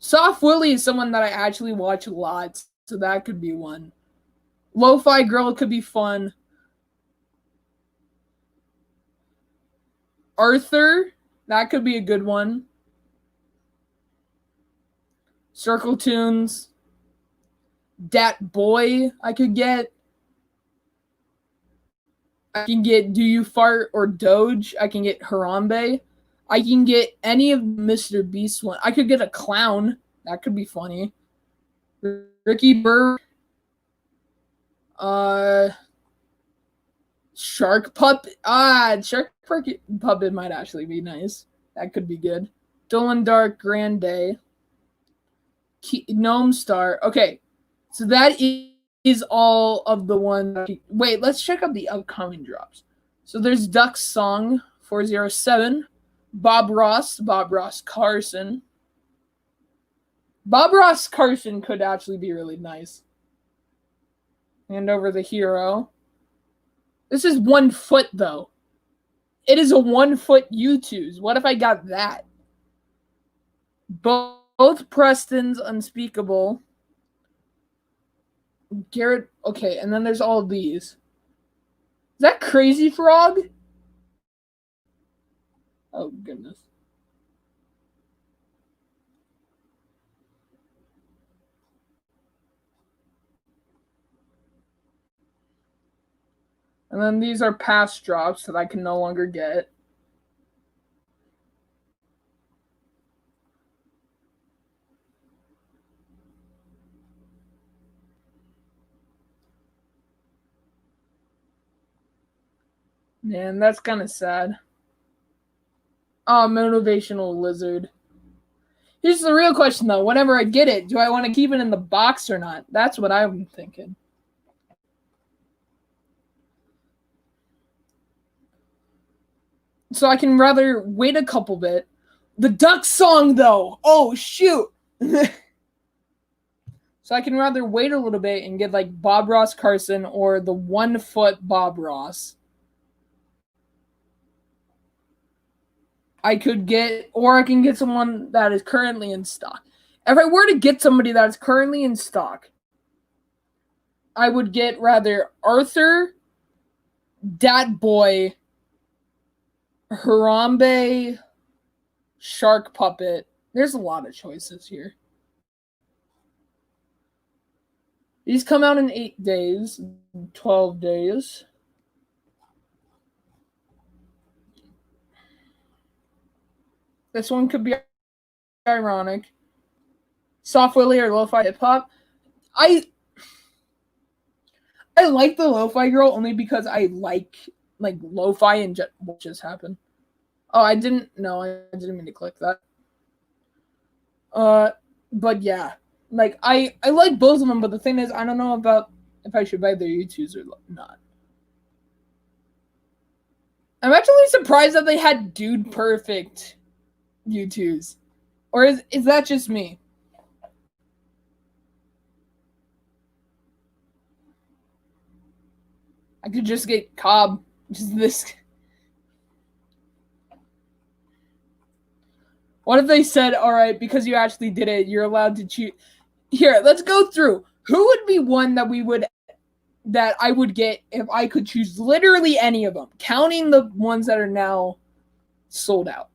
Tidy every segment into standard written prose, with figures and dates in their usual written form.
Soft Willie is someone that I actually watch a lot, so that could be one. Lo-Fi Girl could be fun. Arthur, that could be a good one. Circle Tunes. Dat Boy, I could get. I can get Do You Fart or Doge. I can get Harambe. I can get any of Mr. Beast one. I could get a clown. That could be funny. Ricky Burr. Shark Puppet. Shark Puppet might actually be nice. That could be good. Dylan Dark, Grand Day. Gnome Star. Okay, so that is all of the ones. Wait, let's check out the upcoming drops. So there's Duck's Song 407, Bob Ross Carson. Bob Ross Carson could actually be really nice. Hand over the hero. This is 1 foot though. It is a 1 foot Youtooz. What if I got that? Both Preston's Unspeakable. Garrett, okay, and then there's all these. Is that Crazy Frog? Oh, goodness. And then these are past drops that I can no longer get. Man, that's kind of sad. Oh, Motivational Lizard. Here's the real question, though. Whenever I get it, do I want to keep it in the box or not? That's what I'm thinking. So I can rather wait a couple bit. The Duck Song, though. Oh, shoot. So I can rather wait a little bit and get like Bob Ross Carson or the 1 foot Bob Ross. I could get, or I can get someone that is currently in stock. If I were to get somebody that is currently in stock, I would get rather Arthur, Dat Boy, Harambe, Shark Puppet. There's a lot of choices here. These come out in 8 days, 12 days. This one could be ironic. Soft Willie or Lo-Fi Hip Hop. I like the Lo-Fi Girl only because I like Lo-Fi and what just happened. Oh, I didn't mean to click that. But yeah, like I like both of them, but the thing is, I don't know about if I should buy their Youtooz or not. I'm actually surprised that they had Dude Perfect Youtooz, or is that just me? I could just get Cobb, just this. What if they said, all right, because you actually did it, you're allowed to choose. Here, let's go through. Who would be one that I would get if I could choose literally any of them, counting the ones that are now sold out?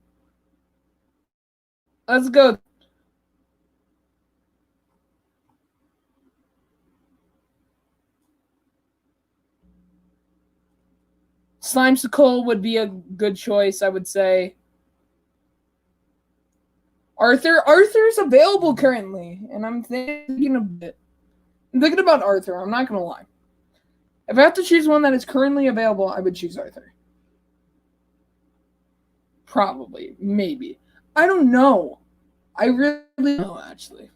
Let's go. Slimesicle would be a good choice, I would say. Arthur's available currently, and I'm thinking of it. I'm thinking about Arthur, I'm not going to lie. If I have to choose one that is currently available, I would choose Arthur. Probably. Maybe. I don't know. I really don't know, actually.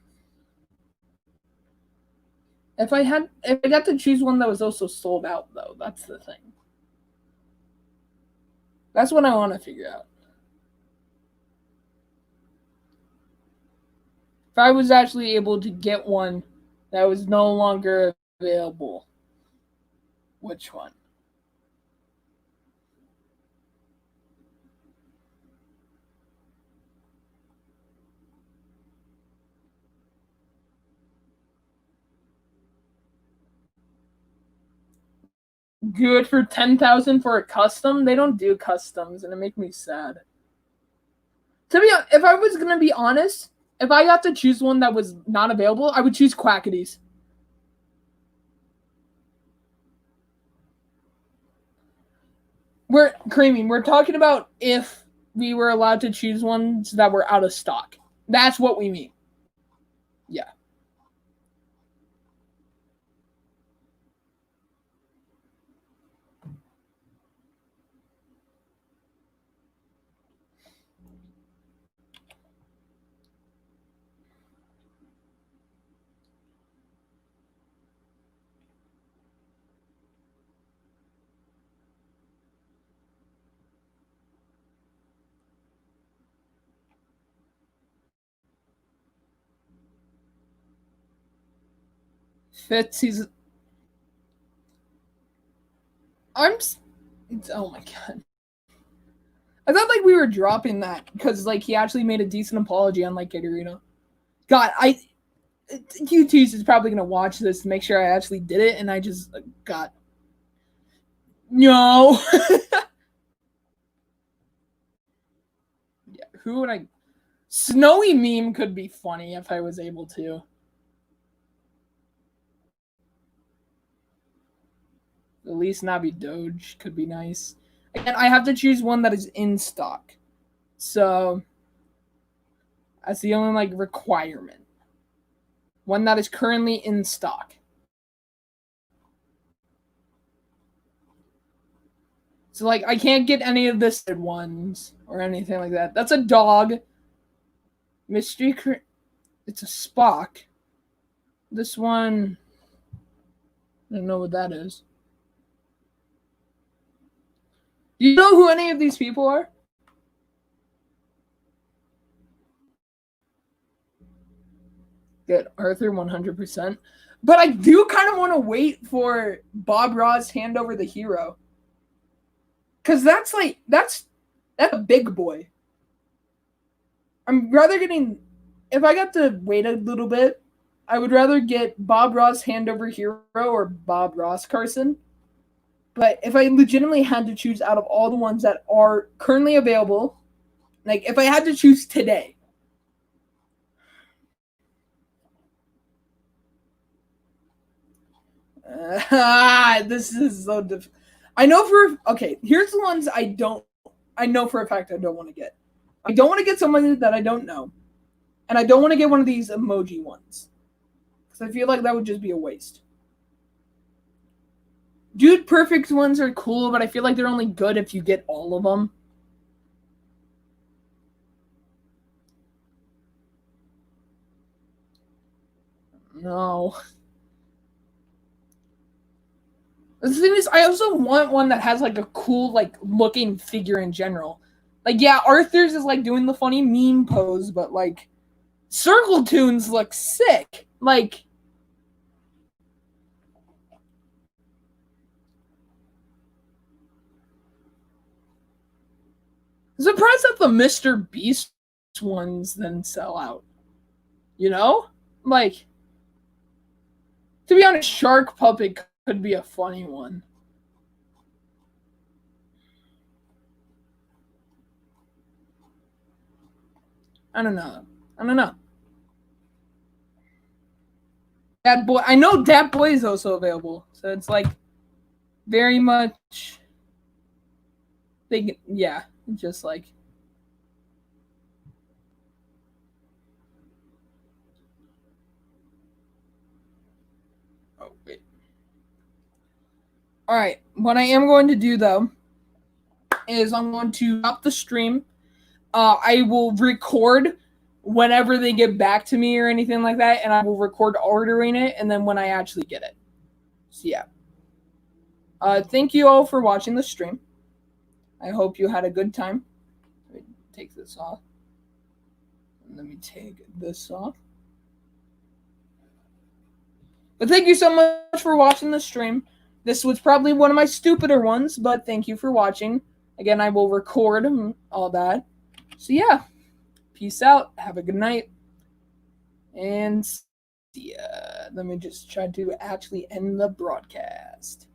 If I got to choose one that was also sold out, though, that's the thing. That's what I want to figure out. If I was actually able to get one that was no longer available, which one? Good for 10,000 for a custom. They don't do customs, and it makes me sad. If I was gonna be honest, if I got to choose one that was not available, I would choose Quackities. We're talking about if we were allowed to choose ones that were out of stock. That's what we mean. Yeah. Fitz, he's. Oh my god. I thought like we were dropping that because like he actually made a decent apology on like Gatorino. God, Youtooz is probably gonna watch this to make sure I actually did it, and I just got no. Yeah, who would I? Snowy meme could be funny if I was able to. At least not be Doge could be nice. Again, I have to choose one that is in stock, so that's the only like requirement. One that is currently in stock. So like I can't get any of the said ones or anything like that. That's a dog. Mystery. It's a Spock. This one. I don't know what that is. Do you know who any of these people are? Good, Arthur, 100%. But I do kind of want to wait for Bob Ross hand over the hero. Because that's a big boy. I'm rather getting, if I got to wait a little bit, I would rather get Bob Ross hand over hero or Bob Ross Carson. But if I legitimately had to choose out of all the ones that are currently available, like if I had to choose today, this is so difficult. I know here's the ones I know for a fact I don't want to get. I don't want to get somebody that I don't know. And I don't want to get one of these emoji ones. Because I feel like that would just be a waste. Dude Perfect ones are cool, but I feel like they're only good if you get all of them. No. The thing is, I also want one that has like a cool, like looking figure in general. Like, yeah, Arthur's is like doing the funny meme pose, but like Circle Tunes look sick. Like, I'm surprised that the Mr. Beast ones then sell out. You know? Like, to be honest, Shark Puppet could be a funny one. I don't know. Dat Boy. I know Dat Boy is also available, so it's like very much. Yeah, just like. Oh wait. All right. What I am going to do though is I'm going to stop the stream. I will record whenever they get back to me or anything like that, and I will record ordering it, and then when I actually get it. So yeah. Thank you all for watching the stream. I hope you had a good time. Let me take this off. Let me take this off. But thank you so much for watching the stream. This was probably one of my stupider ones, but thank you for watching. Again, I will record all that. So yeah, peace out. Have a good night. And see ya. Let me just try to actually end the broadcast.